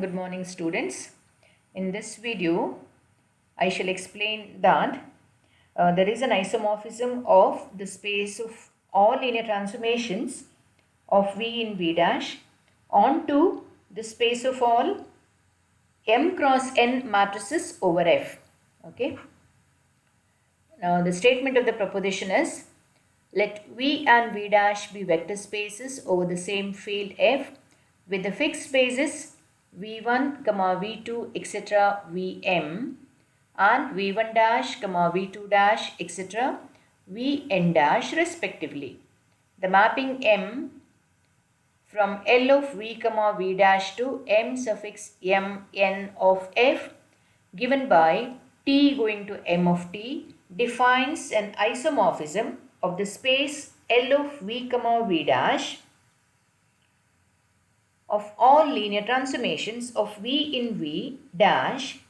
Good morning, students. In this video, I shall explain that there is an isomorphism of the space of all linear transformations of V in V dash onto the space of all M cross N matrices over F. Okay. Now, the statement of the proposition is, let V and V dash be vector spaces over the same field F with the fixed spaces V1, V2, etc. Vm and V1 dash, V2 dash, etc. Vn dash respectively. The mapping M from L of V, V dash to M suffix M n of F given by T going to M of T defines an isomorphism of the space L of V, V dash of all linear transformations of V in V dash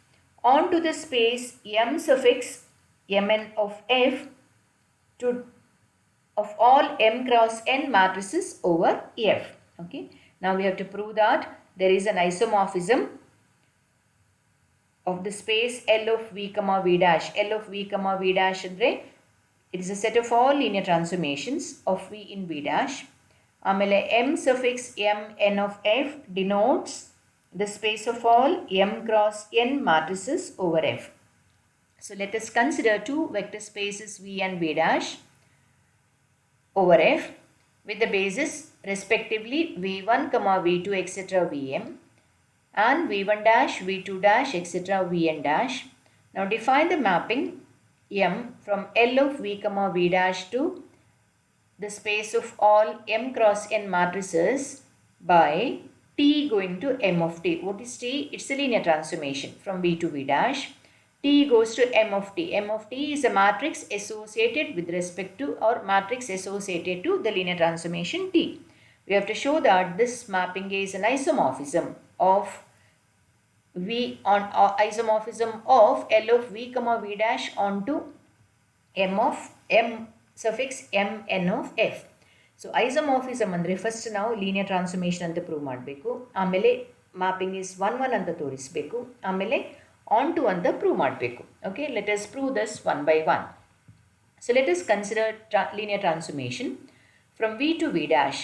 onto the space M suffix Mn of F to of all M cross N matrices over F. Okay. Now we have to prove that there is an isomorphism of the space L of V, V dash. L of V, V dash andre it is a set of all linear transformations of V in V dash. Amele M suffix M n of F denotes the space of all M cross N matrices over F. So let us consider two vector spaces V and V dash over F with the basis respectively V1, V2, etc. Vm and V1 dash, V2 dash, etc. Vn dash. Now define the mapping M from L of V, V dash to the space of all M cross N matrices by T going to M of T. What is T? It's a linear transformation from V to V dash. T goes to M of T. M of T is a matrix associated with respect to or matrix associated to the linear transformation T. We have to show that this mapping is an isomorphism of V on isomorphism of L of V, V dash onto M of M suffix M n of F. So isomorphism andre first ನಾವು linear transformation ಅಂತ prove ಮಾಡಬೇಕು. ಆಮೇಲೆ mapping is 1 1 ಅಂತ ತೋರಿಸಬೇಕು. ಆಮೇಲೆ onto ಅಂತ prove ಮಾಡಬೇಕು. Okay, let us prove this one by one. So let us consider linear transformation from V to V dash.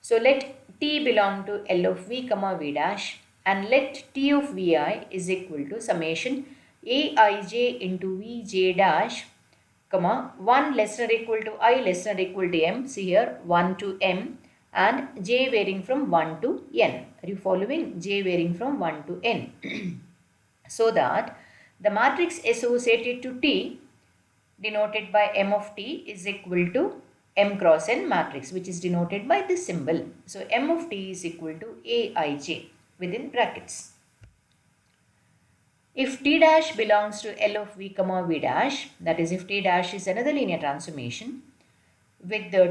So let T belong to L of V, V dash and let T of Vi is equal to summation Aij into Vj dash, 1 less than or equal to I less than or equal to M. See here 1 to M and J varying from 1 to N. Are you following? J varying from 1 to N. So that the matrix associated to T denoted by M of T is equal to M cross N matrix, which is denoted by this symbol. So M of T is equal to Aij within brackets. If T dash belongs to L of V, V dash, that is if T dash is another linear transformation, with the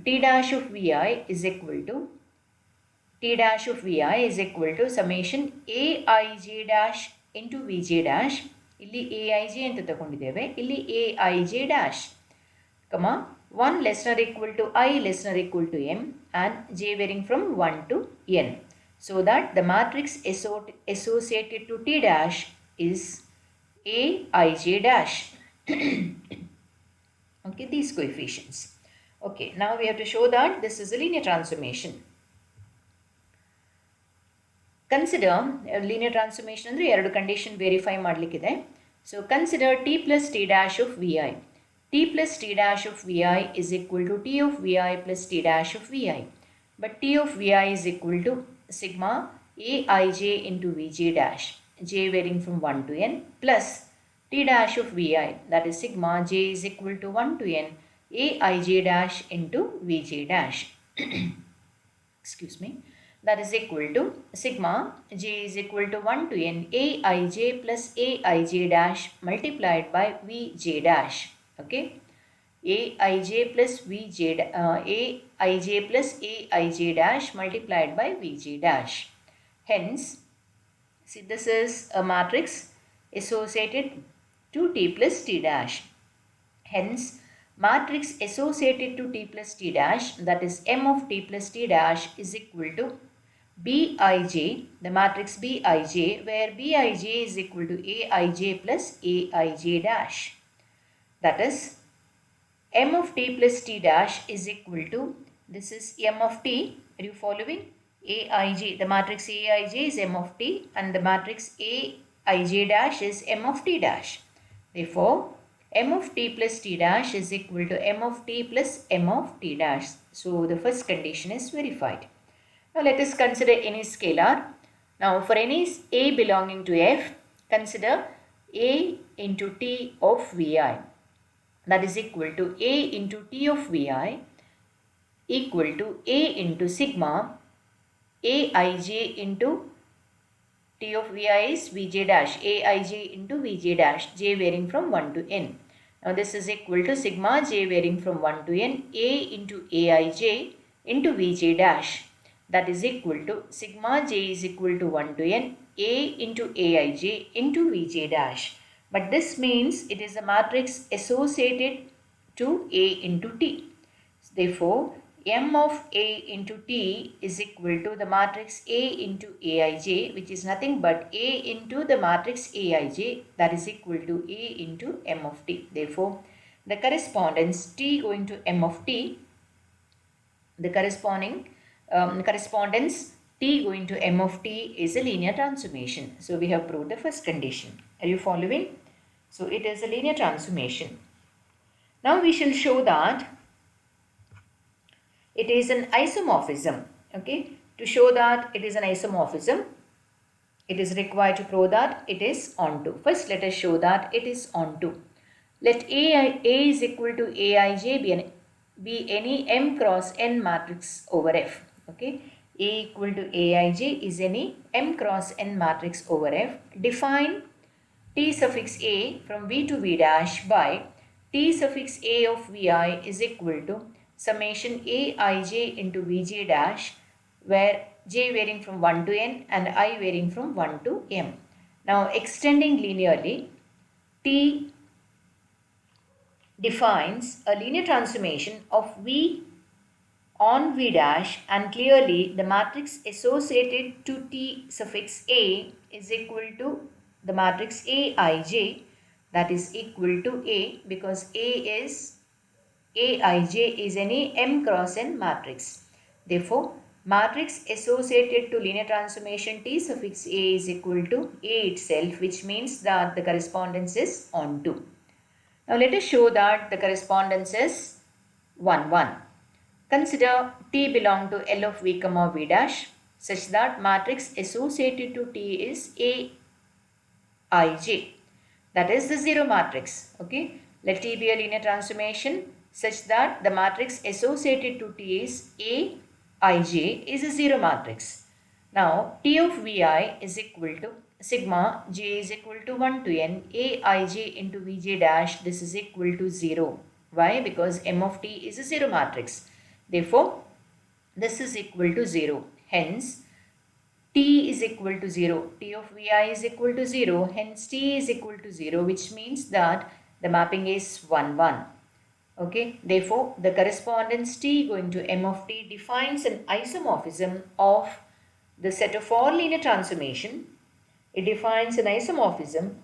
T dash of Vi is equal to summation Aij dash into Vj dash. ಇಲ್ಲಿ Aij ಅಂತ ತಗೊಂಡಿದ್ದೇವೆ. ಇಲ್ಲಿ Aij dash, 1 less than or equal to I less than or equal to M and J varying from 1 to N. So that the matrix associated to T dash is Aij dash. Okay, these coefficients. Okay, now we have to show that this is a linear transformation. Consider a linear transformation andre ಎರಡು condition verify ಮಾಡಲಿಕ್ಕಿದೆ. So consider T plus T dash of Vi. T plus T dash of Vi is equal to T of Vi plus T dash of Vi. But T of Vi is equal to sigma Aij into Vj dash, J varying from 1 to N, plus T dash of Vi, that is sigma J is equal to 1 to N Aij dash into Vj dash. Excuse me. That is equal to sigma J is equal to 1 to N Aij plus Aij dash multiplied by Vj dash. Okay. Aij plus Aij plus Aij dash multiplied by Vj dash. Hence, see, this is a matrix associated to T plus T dash. Hence, matrix associated to T plus T dash, that is M of T plus T dash, is equal to Bij, the matrix Bij, where Bij is equal to Aij plus Aij dash. That is, m of t plus t dash is equal to, this is m of t, are you following? Aij, the matrix Aij is m of t and the matrix Aij dash is m of t dash. Therefore, m of t plus t dash is equal to m of t plus m of t dash. So, the first condition is verified. Now, let us consider any scalar. Now, for any a belonging to f, consider a into t of vi. That is equal to a into t of vi equal to a into sigma aij into t of vi is vj dash, aij into vj dash, j varying from 1 to n. Now, this is equal to sigma j varying from 1 to n, a into aij into vj dash. That is equal to sigma j is equal to 1 to n, a into aij into vj dash. But this means it is a matrix associated to a into t. Therefore, m of a into t is equal to the matrix a into aij, which is nothing but a into the matrix aij, that is equal to a into m of t. Therefore, the correspondence t going to m of t, the correspondence t going to m of t is a linear transformation. So, we have proved the first condition. Are you following? So, it is a linear transformation. Now, we shall show that it is an isomorphism. Okay, to show that it is an isomorphism, it is required to prove that it is onto. First, let us show that it is onto. Let a is equal to aij be any m cross n matrix over f. Okay, a equal to aij is any m cross n matrix over f. Define t suffix a from v to v dash by t suffix a of vi is equal to summation aij into vj dash, where j varying from 1 to n and I varying from 1 to m. Now, extending linearly, t defines a linear transformation of v on v dash, and clearly the matrix associated to t suffix a is equal to the matrix aij, that is equal to a, because aij is any m cross n matrix. Therefore, matrix associated to linear transformation t suffix a is equal to a itself, which means that the correspondence is onto. Now, let us show that the correspondence is 1, 1. Consider t belong to L of v comma v dash such that matrix associated to t is aij. That is the zero matrix. Okay. Let t be a linear transformation such that the matrix associated to t is aij is a zero matrix. Now, t of vi is equal to sigma j is equal to 1 to n aij into vj dash. This is equal to 0. Why? Because m of t is a zero matrix. Therefore, this is equal to 0. Hence, t is equal to 0. T of vi is equal to 0. Hence, t is equal to 0, which means that the mapping is 1, 1. Okay. Therefore, the correspondence t going to m of t defines an isomorphism of the set of all linear transformation. It defines an isomorphism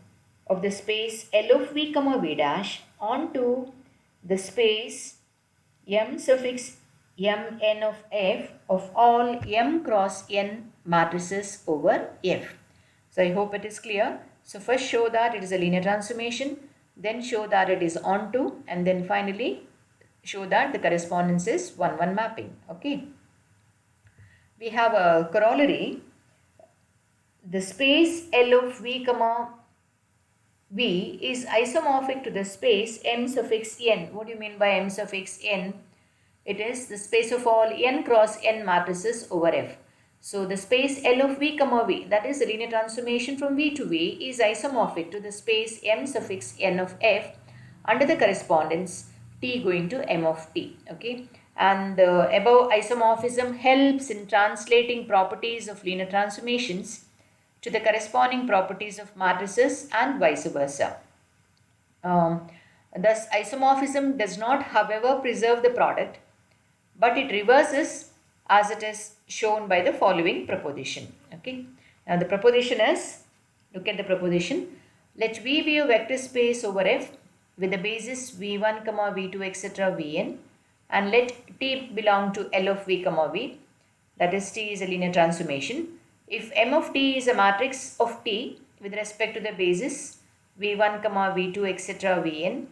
of the space L of v comma v dash onto the space m suffix m n of f of all m cross n matrices over f. So, I hope it is clear. So, first show that it is a linear transformation, then show that it is onto, and then finally show that the correspondence is 1, 1 mapping. Okay. We have a corollary. The space L of v comma v is isomorphic to the space m suffix n. What do you mean by m suffix n? It is the space of all n cross n matrices over f. So, the space L of v comma v, that is the linear transformation from v to v, is isomorphic to the space m suffix n of f under the correspondence t going to m of t. Okay. And the above isomorphism helps in translating properties of linear transformations to the corresponding properties of matrices and vice versa. Thus, isomorphism does not, however, preserve the product, but it reverses as it is shown by the following proposition. Okay. Now the proposition is, look at the proposition. Let V be a vector space over F with the basis v1, v2, etc. vn, and let T belong to L of v, v. That is, T is a linear transformation. If M of T is a matrix of T with respect to the basis v1, v2, etc. vn,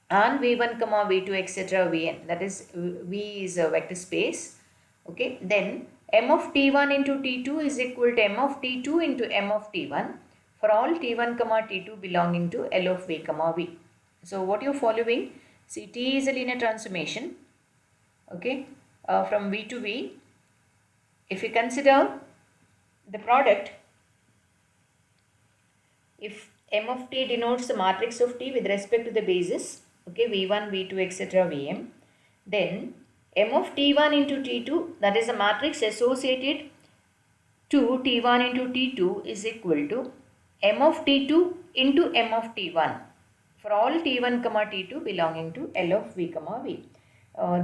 and v1, v2, etc. vn, that is, V is a vector space. Okay, then M of T1 into T2 is equal to M of T2 into M of T1 for all T1, T2 belonging to L of v, v. So what you're following, see, T is a linear transformation, okay, from V to V. If you consider the product, if M of T denotes the matrix of T with respect to the basis, okay, V1, V2, etc. Vm, then M of T1 into T2, that is a matrix associated to T1 into T2, is equal to M of T2 into M of T1 for all T1, T2 belonging to L of v, v.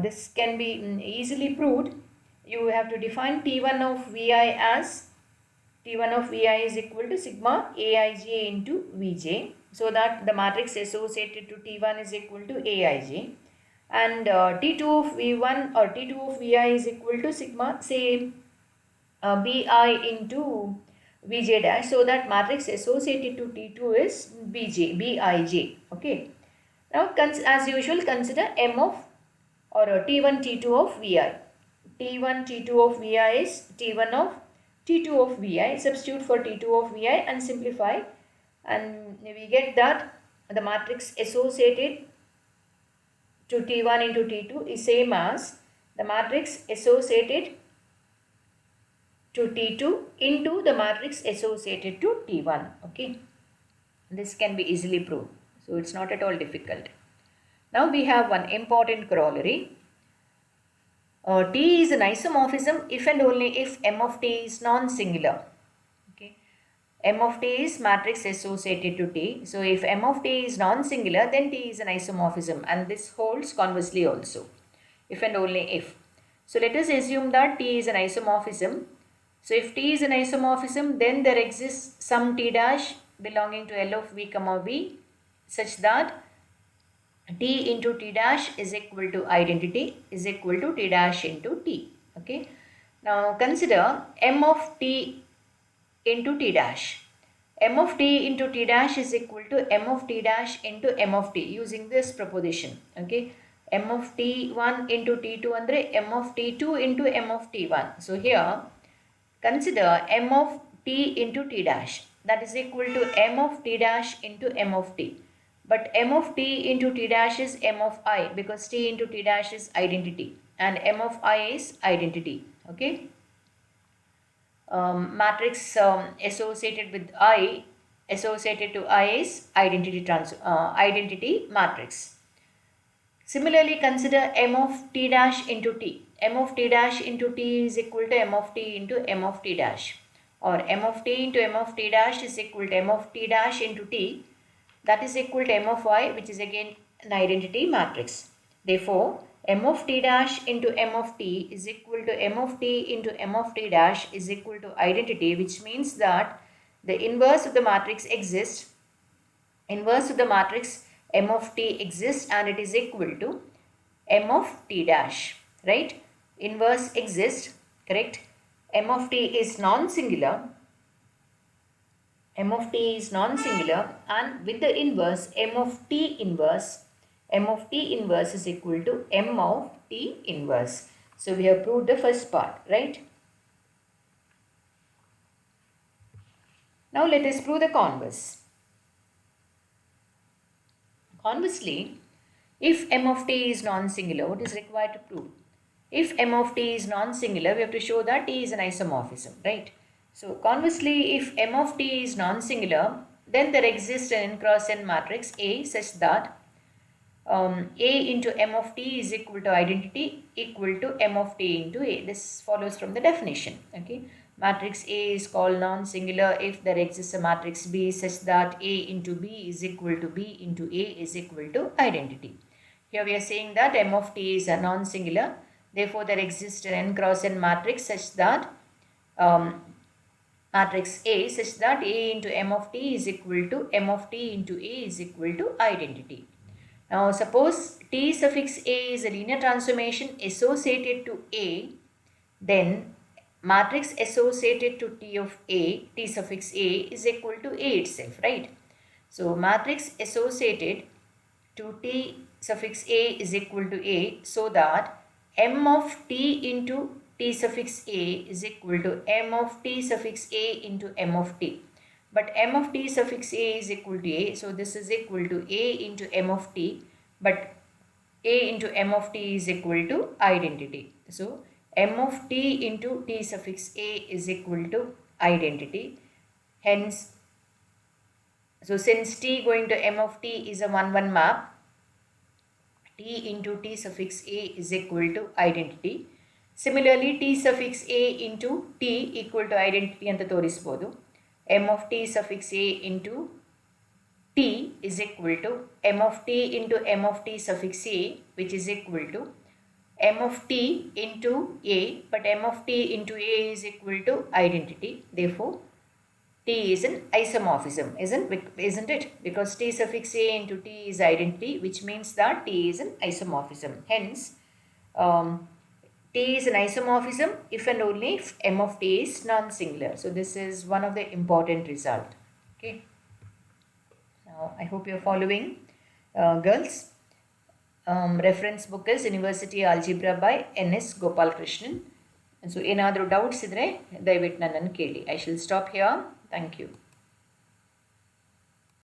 This can be easily proved. You have to define T1 of Vi as T1 of Vi is equal to sigma Aij into Vj, so that the matrix associated to T1 is equal to Aij, and T2 of V1 or T2 of Vi is equal to sigma, say, Bi into Vj dash, so that matrix associated to T2 is Bij. Okay. Now, as usual, consider M of or T1, T2 of Vi. T1, T2 of Vi is T1 of T2 of Vi. Substitute for T2 of Vi and simplify, and we get that the matrix associated to T1 into T2 is same as the matrix associated to T2 into the matrix associated to T1. Okay, this can be easily proved, so it's not at all difficult. Now we have one important corollary. T is an isomorphism if and only if M of T is non-singular. Okay, M of T is matrix associated to T. So if M of T is non-singular, then T is an isomorphism, and this holds conversely also, if and only if. So let us assume that T is an isomorphism. So if T is an isomorphism, then there exists some T dash belonging to L of v, v, such that T into T dash is equal to identity is equal to T dash into T. Okay. Now consider M of T into T dash. M of T into T dash is equal to M of T dash into M of T using this proposition. Okay. M of T1 into T2 andre M of T2 into M of T1. So here consider M of T into T dash, that is equal to M of T dash into M of T. But M of T into T dash is M of I, because T into T dash is identity and M of I is identity. Okay. Matrix associated with I, associated to I is identity matrix. Similarly, consider M of T dash into T. M of T dash into T is equal to M of T into M of T dash, or M of T into M of T dash is equal to M of T dash into T, that is equal to M of I, which is again an identity matrix. Therefore, M of T dash into M of T is equal to M of T into M of T dash is equal to identity, which means that the inverse of the matrix exists. Inverse of the matrix M of T exists, and it is equal to M of T dash, right? Inverse exists, correct? M of T is non-singular. M of T is non-singular, and with the inverse M of T inverse is equal to M of T inverse. So we have proved the first part, right? Now let us prove the converse. Conversely, if M of T is non-singular, what is required to prove? If M of T is non-singular, we have to show that T is an isomorphism, right? So conversely, if M of T is non-singular, then there exists an n cross n matrix A such that A into M of T is equal to identity equal to M of T into A. This follows from the definition. Okay, matrix A is called non-singular if there exists a matrix B such that A into B is equal to B into A is equal to identity. Here we are saying that M of T is a non-singular Therefore, there exists an n cross n matrix such that matrix A such that A into M of t is equal to M of t into A is equal to identity. Now, suppose T suffix A is a linear transformation associated to A, then matrix associated to T of A, T suffix A is equal to A itself, right? So, matrix associated to T suffix A is equal to A, so that M of T into T suffix A is equal to M of T suffix A into M of T. But M of T suffix A is equal to A, so this is equal to A into M of T, but A into M of T is equal to identity. So, M of T into T suffix A is equal to identity. Hence, so since T going to M of T is a 1-1 map, T into T suffix A is equal to identity. Similarly, T suffix A into T equal to identity anta ತೋರಿಸಬಹುದು. M of T suffix A into T is equal to M of T into M of T suffix A, which is equal to M of T into A, but M of T into A is equal to identity. Therefore, T is an isomorphism, isn't it? Because T suffix A into T is identity, which means that T is an isomorphism. Hence, T is an isomorphism if and only if M of T is non-singular. So, this is one of the important result. Okay. Now, I hope you are following, girls. Reference book is University Algebra by N.S. Gopalakrishnan. And so, ಏನಾದರೂ doubts ಇದ್ದರೆ ದಯವಿಟ್ಟು ನನ್ನನ್ನು ಕೇಳಿ. I shall stop here. Thank you.